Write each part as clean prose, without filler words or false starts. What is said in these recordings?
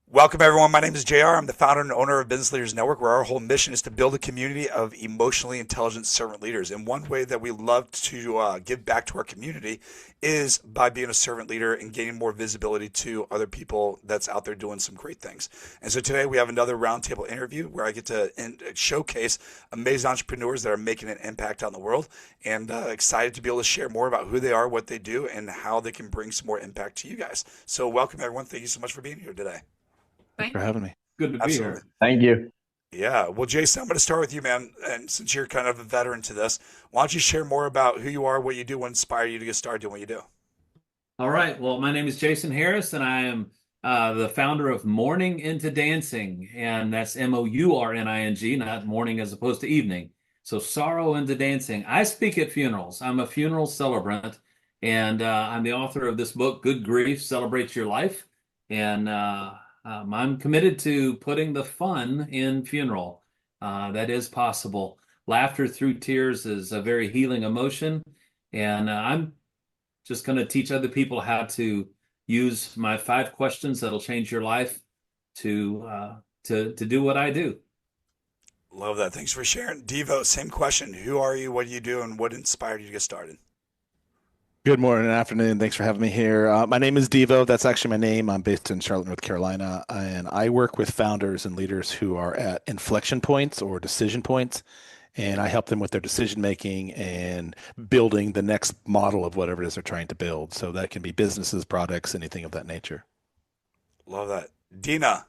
Welcome, everyone. My name is JR. I'm the founder and owner of Business Leaders Network, where our whole mission is to build a community of emotionally intelligent servant leaders. And one way that we love to give back to our community is by being a servant leader and gaining more visibility to other people that's out there doing some great things. And so today we have another roundtable interview where I get to showcase amazing entrepreneurs that are making an impact on the world, and excited to be able to share more about who they are, what they do, and how they can bring some more impact to you guys. So welcome, everyone. Thank you so much for being here today. Thanks for having me. Good to be Absolutely. here. Thank you. Yeah. Well, Jason, I'm going to start with you, man. And since you're kind of a veteran to this, why don't you share more about who you are, what you do, what inspired you to get started doing what you do? All right. Well, my name is Jason Harris, and I am the founder of Morning into Dancing, and that's MOURNING, not morning as opposed to evening. So sorrow into dancing. I speak at funerals. I'm a funeral celebrant, and I'm the author of this book, Good Grief, Celebrate Your Life. And I'm committed to putting the fun in funeral. That is possible. Laughter through tears is a very healing emotion, and I'm just going to teach other people how to use my 5 questions that'll change your life to do what I do. Love that. Thanks for sharing. Devo, same question. Who are you? What do you do? And what inspired you to get started? Good morning and afternoon. Thanks for having me here. My name is Devo. That's actually my name. I'm based in Charlotte, North Carolina, and I work with founders and leaders who are at inflection points or decision points, and I help them with their decision making and building the next model of whatever it is they're trying to build. So that can be businesses, products, anything of that nature. Love that. Dina.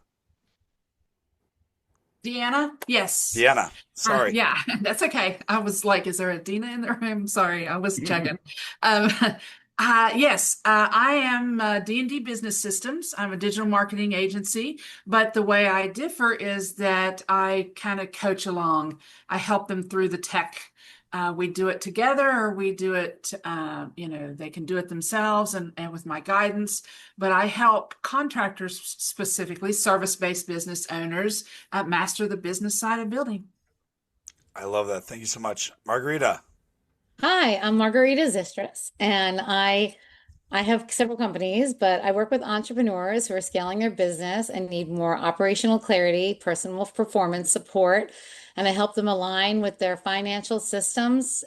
Deanna? Yes. Deanna. Sorry. Yeah, that's okay. I was like, is there a Dina in the room? Sorry, I was checking. Um, yes, I am D&D Business Systems. I'm a digital marketing agency, but the way I differ is that I kind of coach along. I help them through the tech. We do it together, or we do it, they can do it themselves and with my guidance. But I help contractors, specifically service-based business owners, master the business side of building. I love that. Thank you so much. Margarita. Hi, I'm Margarita Zistris, and I have several companies, but I work with entrepreneurs who are scaling their business and need more operational clarity, personal performance support, and I help them align with their financial systems,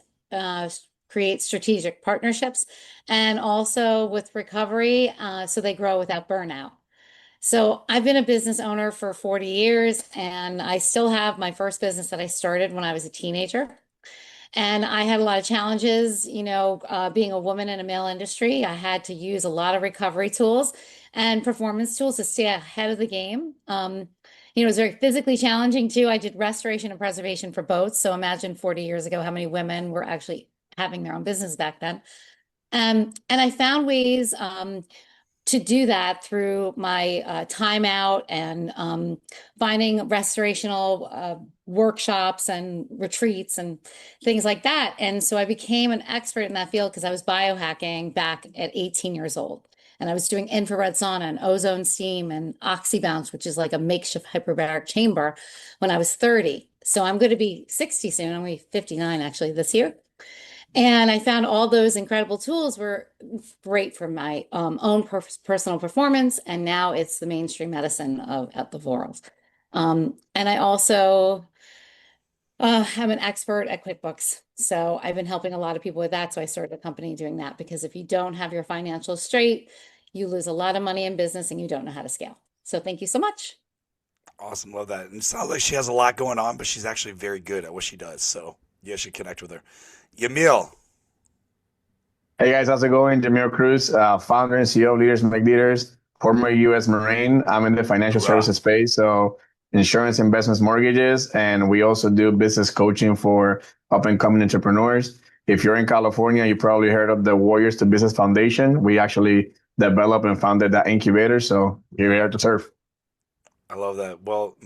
create strategic partnerships, and also with recovery, so they grow without burnout. So I've been a business owner for 40 years, and I still have my first business that I started when I was a teenager. And I had a lot of challenges, being a woman in a male industry. I had to use a lot of recovery tools and performance tools to stay ahead of the game. It was very physically challenging too. I did restoration and preservation for boats. So imagine 40 years ago, how many women were actually having their own business back then. And I found ways to do that through my time out and finding restorational workshops and retreats and things like that. And so I became an expert in that field because I was biohacking back at 18 years old. And I was doing infrared sauna and ozone steam and oxybounce, which is like a makeshift hyperbaric chamber, when I was 30. So I'm going to be 60 soon. I'm going to be 59 actually this year. And I found all those incredible tools were great for my own personal performance. And now it's the mainstream medicine of the world. And I also am an expert at QuickBooks. So I've been helping a lot of people with that. So I started a company doing that, because if you don't have your financials straight, you lose a lot of money in business and you don't know how to scale. So thank you so much. Awesome. Love that. And it sounds like she has a lot going on, but she's actually very good at what she does. So you should connect with her. Yamil. Hey guys, how's it going? Jamil Cruz, founder and CEO of Leaders Make Leaders, former U.S. Marine. I'm in the financial services space, so insurance, investments, mortgages, and we also do business coaching for up-and-coming entrepreneurs. If you're in California, you probably heard of the Warriors to Business Foundation. We actually developed and founded that incubator, so here we are to serve. I love that. Well,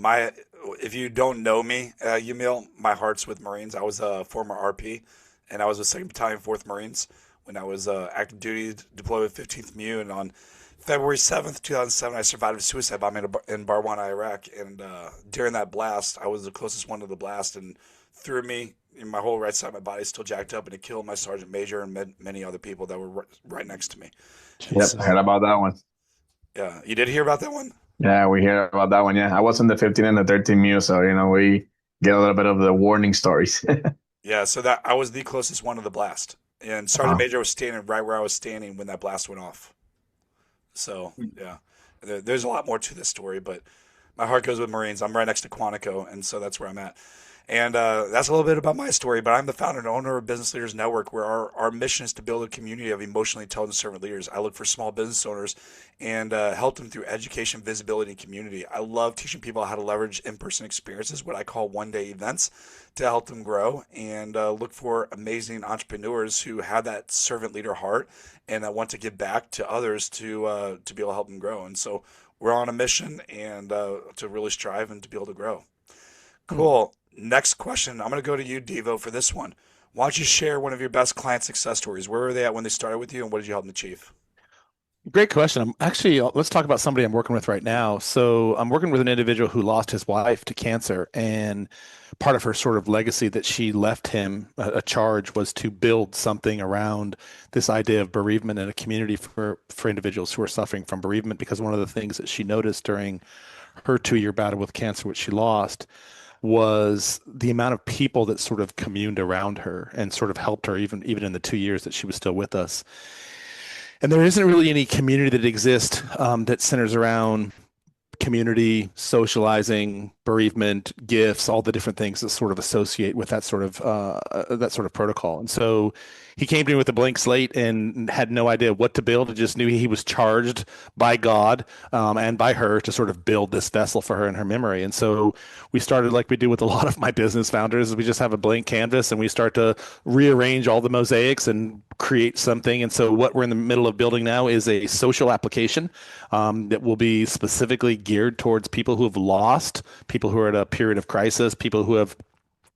if you don't know me, Yamil, my heart's with Marines. I was a former RP, and I was with 2nd Battalion, 4th Marines when I was active duty, deployed with 15th MU. And on February 7th, 2007, I survived a suicide bombing in Barwan, Iraq. And during that blast, I was the closest one to the blast, and threw me, and my whole right side of my body is still jacked up, and it killed my sergeant major and many other people that were right next to me. Yep, I heard about that one. Yeah, you did hear about that one? Yeah, we hear about that one. Yeah, I was in the 15 and the 13 mule, so we get a little bit of the warning stories. Yeah, so that I was the closest one to the blast, and Sergeant Wow. Major was standing right where I was standing when that blast went off. So yeah, there's a lot more to this story, but my heart goes with Marines. I'm right next to Quantico, and so that's where I'm at. And that's a little bit about my story, but I'm the founder and owner of Business Leaders Network, where our mission is to build a community of emotionally intelligent servant leaders. I look for small business owners and help them through education, visibility, and community. I love teaching people how to leverage in-person experiences, what I call one-day events, to help them grow, and look for amazing entrepreneurs who have that servant leader heart and that want to give back to others to be able to help them grow. And so we're on a mission and to really strive and to be able to grow. Cool. Next question. I'm going to go to you, Devo, for this one. Why don't you share one of your best client success stories? Where were they at when they started with you, and what did you help them achieve? Great question. Let's talk about somebody I'm working with right now. So I'm working with an individual who lost his wife to cancer, and part of her sort of legacy that she left him, a charge, was to build something around this idea of bereavement and a community for individuals who are suffering from bereavement. Because one of the things that she noticed during her 2-year battle with cancer, which she lost, was the amount of people that sort of communed around her and sort of helped her even in the 2 years that she was still with us. And there isn't really any community that exists that centers around community, socializing, bereavement, gifts, all the different things that sort of associate with that sort of protocol. And so he came to me with a blank slate and had no idea what to build. He just knew he was charged by God and by her to sort of build this vessel for her in her memory. And so we started like we do with a lot of my business founders. We just have a blank canvas and we start to rearrange all the mosaics and create something. And so what we're in the middle of building now is a social application that will be specifically geared towards people who have lost, people who are at a period of crisis, people who have,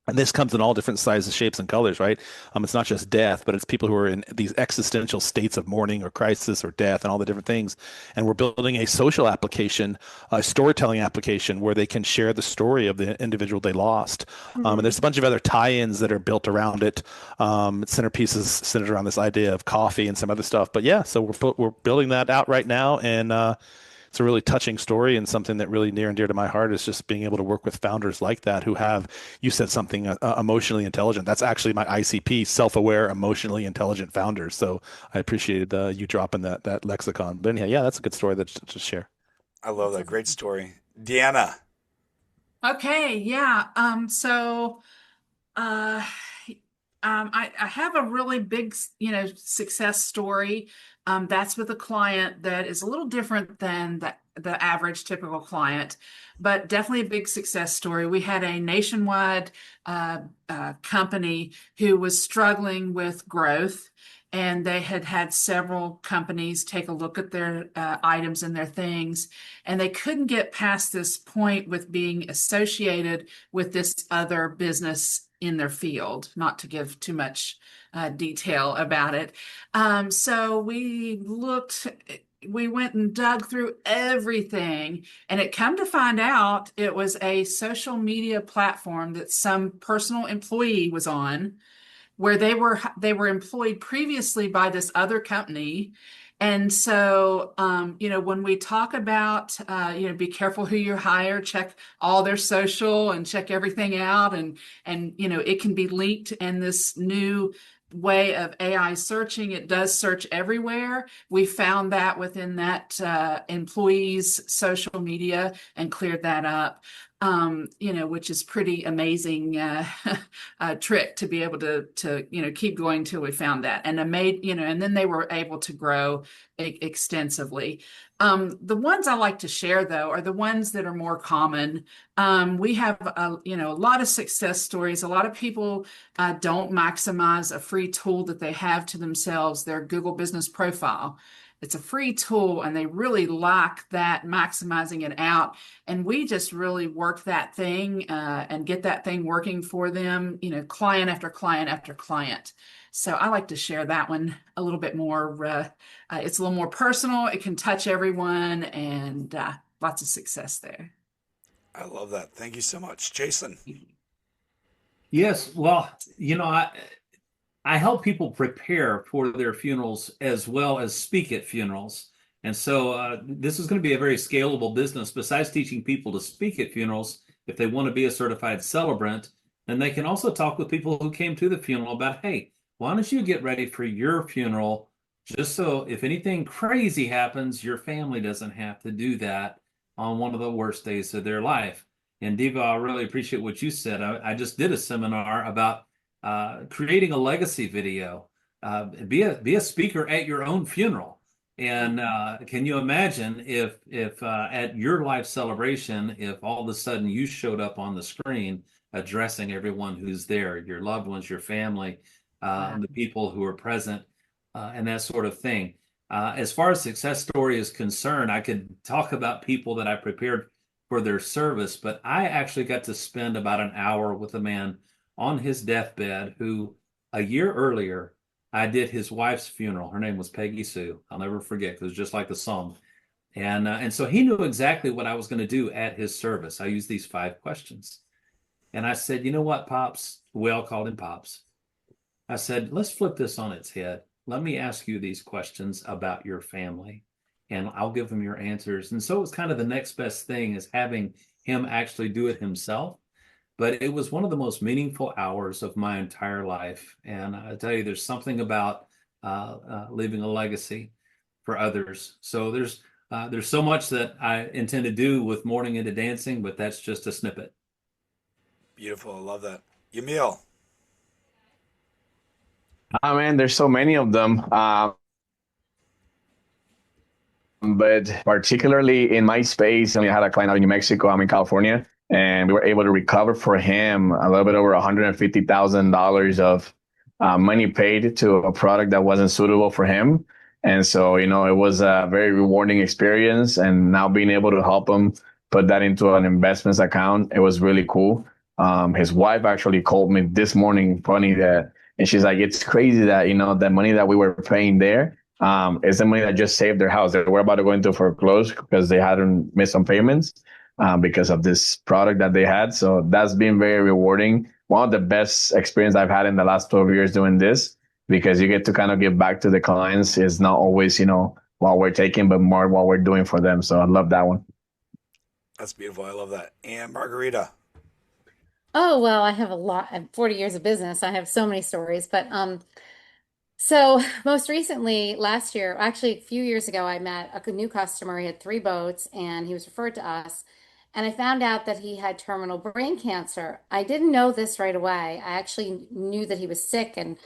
and this comes in all different sizes, shapes, and colors, right? It's not just death, but it's people who are in these existential states of mourning or crisis or death and all the different things. And we're building a social application, a storytelling application where they can share the story of the individual they lost. And there's a bunch of other tie-ins that are built around it. Centerpieces centered around this idea of coffee and some other stuff. But yeah, so we're building that out right now, and it's a really touching story, and something that really near and dear to my heart is just being able to work with founders like that who have, you said something, emotionally intelligent. That's actually my ICP, self-aware, emotionally intelligent founders. So I appreciated you dropping that lexicon. But anyhow, yeah, that's a good story to share. I love that. Great story. Deanna. Okay, yeah. Uh, I have a really big, success story. That's with a client that is a little different than the average typical client, but definitely a big success story. We had a nationwide company who was struggling with growth, and they had several companies take a look at their items and their things, and they couldn't get past this point with being associated with this other business in their field, not to give too much detail about it. So we went and dug through everything, and it come to find out it was a social media platform that some personal employee was on, where they were employed previously by this other company. And so, when we talk about, be careful who you hire, check all their social and check everything out. And it can be leaked in this new way of AI searching. It does search everywhere. We found that within that employee's social media and cleared that up. Which is pretty amazing trick to be able to keep going till we found that, and and then they were able to grow extensively. The ones I like to share though are the ones that are more common. We have a lot of success stories. A lot of people don't maximize a free tool that they have to themselves, their Google Business Profile. It's a free tool, and they really like that, maximizing it out. And we just really work that thing and get that thing working for them, client after client after client. So I like to share that one a little bit more. It's a little more personal. It can touch everyone, and lots of success there. I love that. Thank you so much. Jason. Yes, well, I help people prepare for their funerals as well as speak at funerals. And so this is going to be a very scalable business. Besides teaching people to speak at funerals, if they want to be a certified celebrant, then they can also talk with people who came to the funeral about, hey, why don't you get ready for your funeral just so if anything crazy happens, your family doesn't have to do that on one of the worst days of their life. And Diva, I really appreciate what you said. I just did a seminar about creating a legacy video. Be a speaker at your own funeral. And can you imagine if at your life celebration, if all of a sudden you showed up on the screen addressing everyone who's there, your loved ones, your family, Wow. the people who are present, and that sort of thing. As far as success story is concerned, I could talk about people that I prepared for their service, but I actually got to spend about an hour with a man on his deathbed who a year earlier I did his wife's funeral. Her name was Peggy Sue. I'll never forget because it was just like the song. And so he knew exactly what I was going to do at his service. I used these 5 questions. And I said, you know what, Pops? We all called him Pops. I said, let's flip this on its head. Let me ask you these questions about your family, and I'll give them your answers. And so it was kind of the next best thing is having him actually do it himself. But it was one of the most meaningful hours of my entire life. And I tell you, there's something about leaving a legacy for others. So there's so much that I intend to do with Morning into Dancing, but that's just a snippet. Beautiful. I love that. Yamil. Man, there's so many of them. But particularly in my space, I had a client out in New Mexico. I'm in California, and we were able to recover for him a little bit over $150,000 of money paid to a product that wasn't suitable for him. And so, it was a very rewarding experience. And now being able to help him put that into an investments account, it was really cool. His wife actually called me this morning, funny that, and she's like, it's crazy that, the money that we were paying there is the money that just saved their house. They were about to go into foreclosure because they hadn't missed some payments because of this product that they had. So that's been very rewarding. One of the best experience I've had in the last 12 years doing this, because you get to kind of give back to the clients. Is not always, what we're taking, but more what we're doing for them. So I love that one. That's beautiful. I love that. And Margarita. Oh, well, I have a lot. I have 40 years of business. I have so many stories, but so most recently, last year, actually a few years ago, I met a new customer. He had 3 boats and he was referred to us. And I found out that he had terminal brain cancer. I didn't know this right away. I actually knew that he was sick, and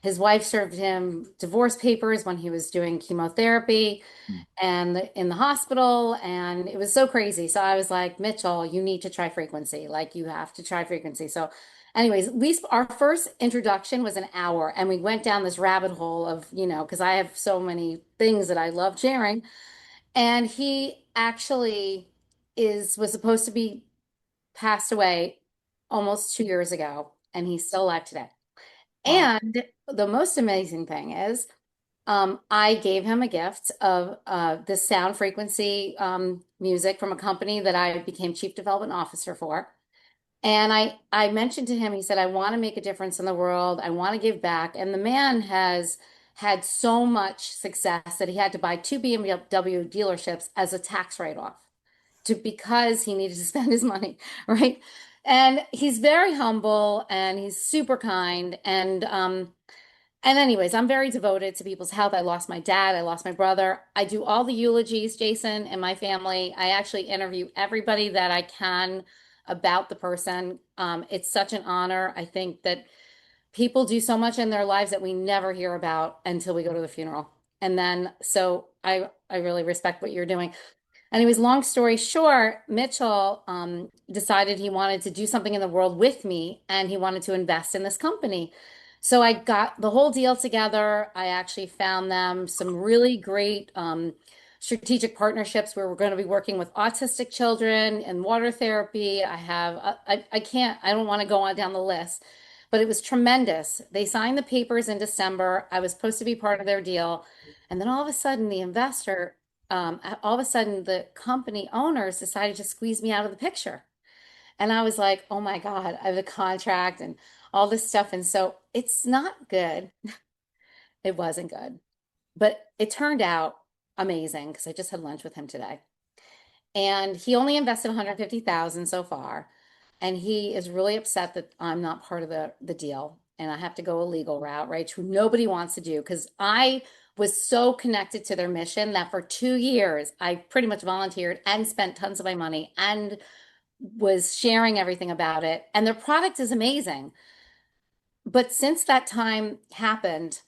his wife served him divorce papers when he was doing chemotherapy and in the hospital, and it was so crazy. So I was like, Mitchell, you need to try frequency. Like, you have to try frequency. So anyways, our first introduction was an hour, and we went down this rabbit hole of, because I have so many things that I love sharing. And he actually was supposed to be passed away almost 2 years ago, and he's still alive today. Wow. And the most amazing thing is, I gave him a gift of this sound frequency music from a company that I became chief development officer for. And I mentioned to him, he said, I want to make a difference in the world. I want to give back. And the man has had so much success that he had to buy 2 BMW dealerships as a tax write-off because he needed to spend his money, right? And he's very humble and he's super kind. And anyways, I'm very devoted to people's health. I lost my dad. I lost my brother. I do all the eulogies, Jason, and my family. I actually interview everybody that I can about the person. It's such an honor. I think that people do so much in their lives that we never hear about until we go to the funeral. And then, so I really respect what you're doing. Anyways, long story short, Mitchell decided he wanted to do something in the world with me, and he wanted to invest in this company. So I got the whole deal together. I actually found them some really great strategic partnerships where we're going to be working with autistic children and water therapy. I don't want to go on down the list, but it was tremendous. They signed the papers in December. I was supposed to be part of their deal. And then all of a sudden, the company owners decided to squeeze me out of the picture. And I was like, oh my God, I have a contract and all this stuff. And so it's not good. It wasn't good. But it turned out amazing because I just had lunch with him today. And he only invested 150,000 so far. And he is really upset that I'm not part of the deal. And I have to go a legal route, right? Which nobody wants to do because I was so connected to their mission that for 2 years, I pretty much volunteered and spent tons of my money and was sharing everything about it. And their product is amazing. But since that time happened,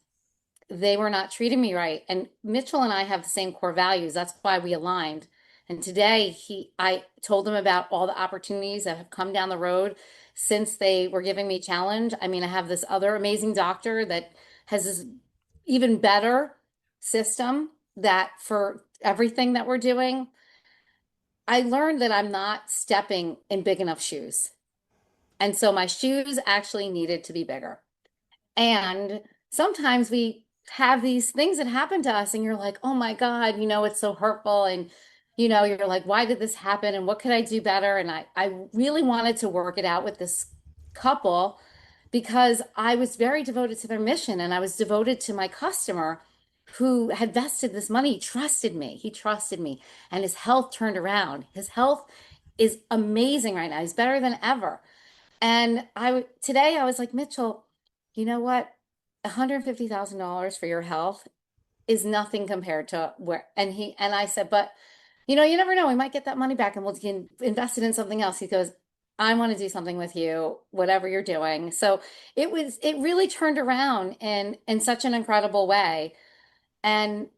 they were not treating me right. And Mitchell and I have the same core values. That's why we aligned. And today I told him about all the opportunities that have come down the road since they were giving me challenge. I mean, I have this other amazing doctor that has this even better system that for everything that we're doing. I learned that I'm not stepping in big enough shoes. And so my shoes actually needed to be bigger. And sometimes we have these things that happen to us and you're like, oh my God, it's so hurtful. And, you're like, why did this happen? And what could I do better? And I really wanted to work it out with this couple because I was very devoted to their mission and I was devoted to my customer who had vested this money. He trusted me. He trusted me and his health turned around. His health is amazing right now. He's better than ever. And today I was like, Mitchell, you know what? $150,000 for your health is nothing compared to and I said, but you never know. We might get that money back and we can invest it in something else. He goes, I want to do something with you, whatever you're doing. So it really turned around in such an incredible way. And,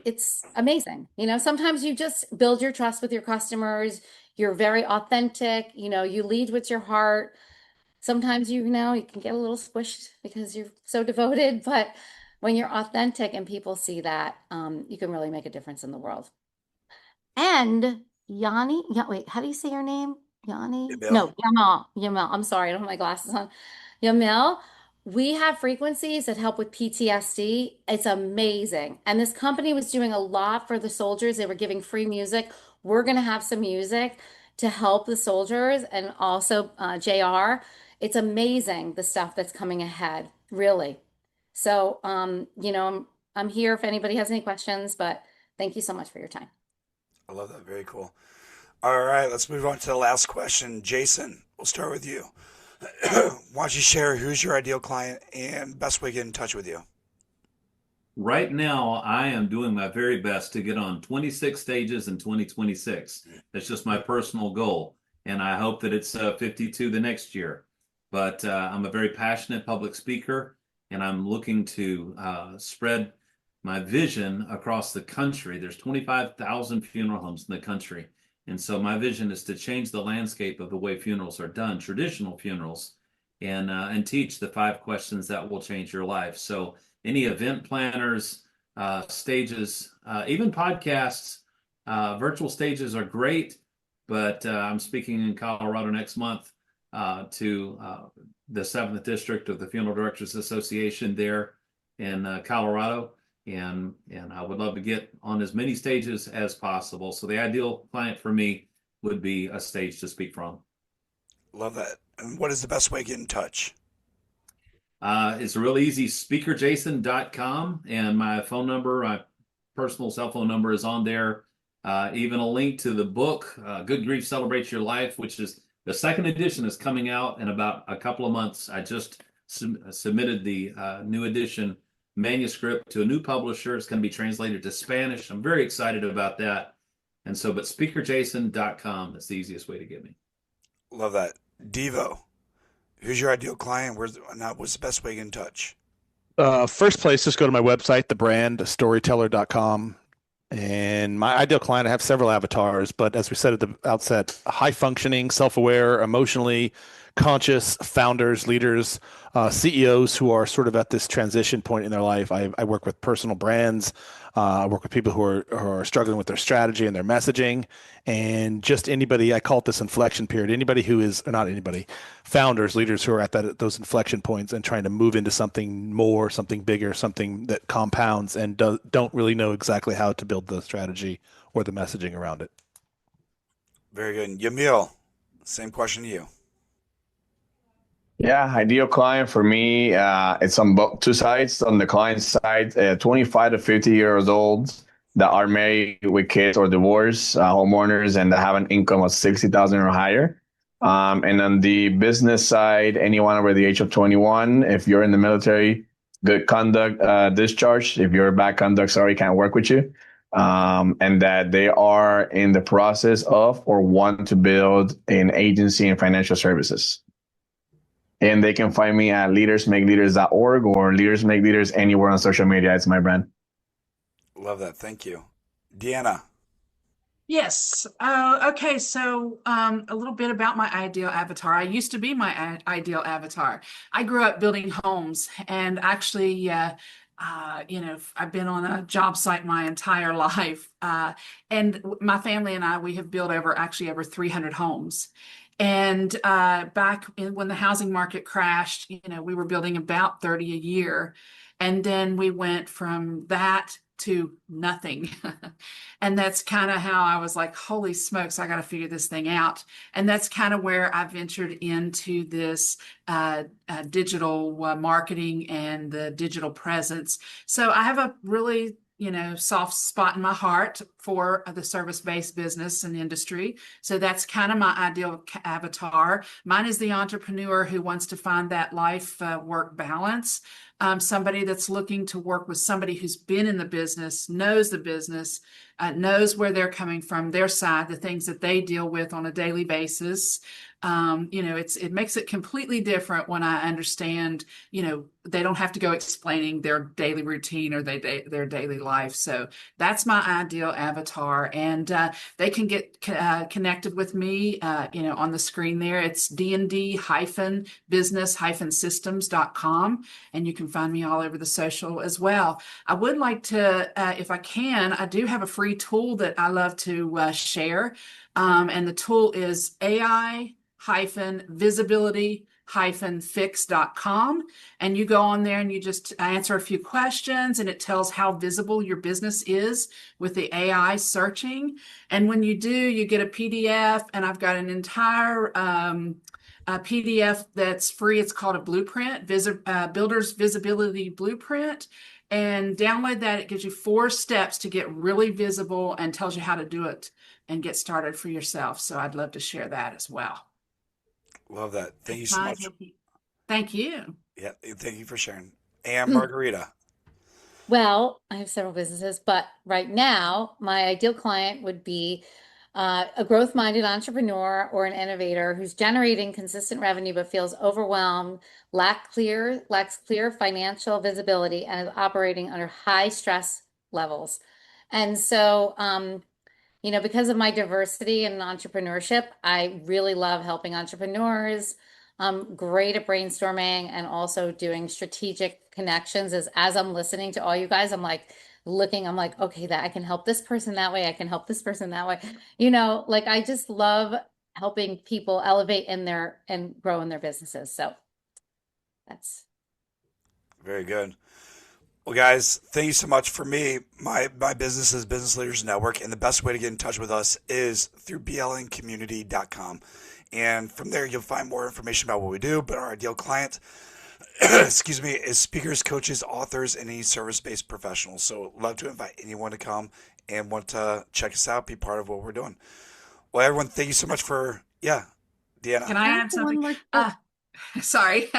it's amazing. Sometimes you just build your trust with your customers. You're very authentic. You lead with your heart. Sometimes, you can get a little squished because you're so devoted, but when you're authentic and people see that, you can really make a difference in the world. And Yanni, wait, how do you say your name? Yanni? Yamil. No, Yamal. I'm sorry, I don't have my glasses on. Yamil, we have frequencies that help with PTSD. It's amazing. And this company was doing a lot for the soldiers. They were giving free music. We're going to have some music to help the soldiers and also JR. It's amazing the stuff that's coming ahead, really. So, I'm here if anybody has any questions, but thank you so much for your time. I love that. Very cool. All right, let's move on to the last question. Jason, we'll start with you. Why don't you share who's your ideal client and best way to get in touch with you? Right now, I am doing my very best to get on 26 stages in 2026. That's just my personal goal. And I hope that it's 52 the next year. But I'm a very passionate public speaker, and I'm looking to spread my vision across the country. There's 25,000 funeral homes in the country. And so my vision is to change the landscape of the way funerals are done, traditional funerals, and teach the 5 questions that will change your life. So any event planners, stages, even podcasts, virtual stages are great, but I'm speaking in Colorado next month to the 7th District of the Funeral Directors Association there in Colorado. And I would love to get on as many stages as possible. So the ideal client for me would be a stage to speak from. Love that. And what is the best way to get in touch? It's real easy, speakerjason.com, and my phone number, my personal cell phone number is on there. Even a link to the book, Good Grief Celebrates Your Life, which is the 2nd edition is coming out in about a couple of months. I just submitted the new edition manuscript to a new publisher. It's going to be translated to Spanish. I'm very excited about that. And so, but speakerjason.com is the easiest way to get me. Love that. Devo, who's your ideal client? What's the best way to get in touch? First place, just go to my website, thebrandstoryteller.com. And my ideal client, I have several avatars, but as we said at the outset, high functioning, self-aware, emotionally conscious founders, leaders, CEOs who are sort of at this transition point in their life. I work with personal brands. I work with people who are struggling with their strategy and their messaging, and just anybody. I call it this inflection period. Anybody who is, or not anybody, founders, leaders who are at those inflection points and trying to move into something more, something bigger, something that compounds, and don't really know exactly how to build the strategy or the messaging around it. Very good. Yamil, same question to you. Yeah, ideal client for me, it's on both 2 sides. On the client side, 25 to 50 years old, that are married with kids or divorced, homeowners, and that have an income of 60,000 or higher. And on the business side, anyone over the age of 21, if you're in the military, good conduct discharge. If you're bad conduct, sorry, can't work with you. And that they are in the process of or want to build an agency in financial services. And they can find me at leadersmakeleaders.org or Leaders Make Leaders anywhere on social media. It's my brand. Love that. Thank you. Deanna. Yes. Okay. So a little bit about my ideal avatar. I used to be my ideal avatar. I grew up building homes, and actually, I've been on a job site my entire life. And my family and I, we have built over 300 homes. And when the housing market crashed, we were building about 30 a year. And then we went from that to nothing. And that's kind of how I was like, holy smokes, I got to figure this thing out. And that's kind of where I ventured into this digital marketing and the digital presence. So I have a really soft spot in my heart for the service-based business and industry. So that's kind of my ideal avatar. Mine is the entrepreneur who wants to find that life work balance. Somebody that's looking to work with somebody who's been in the business, knows the business, knows where they're coming from, their side, the things that they deal with on a daily basis. It makes it completely different when I understand, they don't have to go explaining their daily routine or their daily life. So that's my ideal avatar. And they can get connected with me, on the screen there. It's dnd-business-systems.com. And you can find me all over the social as well. I would like to, if I can, I do have a free tool that I love to share. And the tool is AI-visibility-fix.com. And you go on there and you just answer a few questions, and it tells how visible your business is with the AI searching. And when you do, you get a PDF, and I've got an entire PDF that's free. It's called a blueprint, Builder's Visibility Blueprint. And download that. It gives you 4 steps to get really visible and tells you how to do it and get started for yourself. So I'd love to share that as well. Love that. Thank you so much. Thank you. Yeah, thank you for sharing. And Margarita. Well, I have several businesses, but right now, my ideal client would be a growth-minded entrepreneur or an innovator who's generating consistent revenue but feels overwhelmed, lacks clear financial visibility, and is operating under high stress levels. And so, because of my diversity in entrepreneurship, I really love helping entrepreneurs. I'm great at brainstorming and also doing strategic connections. As I'm listening to all you guys, I'm like, okay, that I can help this person that way. I can help this person that way. I just love helping people elevate and grow in their businesses. So that's very good. Well, guys, thank you so much. For me, my business is Business Leaders Network, and the best way to get in touch with us is through blncommunity.com. And from there, you'll find more information about what we do, but our ideal client is speakers, coaches, authors, and any service-based professionals. So love to invite anyone to come and want to check us out, be part of what we're doing. Well, everyone, thank you so much for, Deanna. Can I add something? Sorry.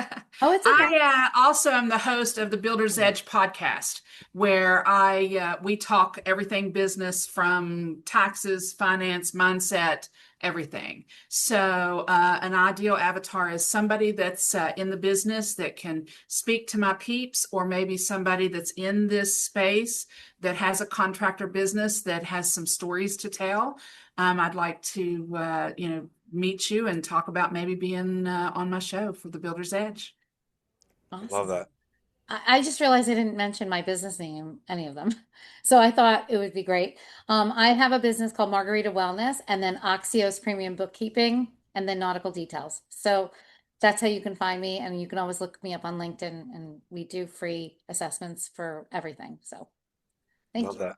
Oh, it's okay. I also am the host of the Builder's Edge podcast, where we talk everything business from taxes, finance, mindset, everything. So an ideal avatar is somebody that's in the business that can speak to my peeps, or maybe somebody that's in this space that has a contractor business that has some stories to tell. I'd like to, meet you and talk about maybe being on my show for the Builder's Edge. Awesome. Love that. I just realized I didn't mention my business name, any of them. So I thought it would be great. I have a business called Margarita Wellness, and then Axios Premium Bookkeeping, and then Nautical Details. So that's how you can find me. And you can always look me up on LinkedIn, and we do free assessments for everything. So thank you. That.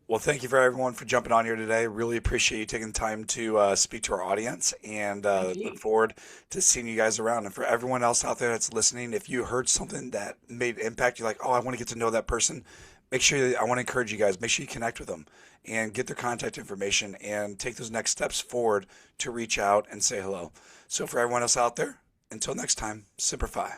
Well, thank you for everyone for jumping on here today. Really appreciate you taking the time to speak to our audience, and look forward to seeing you guys around. And for everyone else out there that's listening, if you heard something that made impact, you're like, oh, I want to get to know that person, make sure I want to encourage you guys, make sure you connect with them and get their contact information and take those next steps forward to reach out and say hello. So for everyone else out there, until next time, Simplify.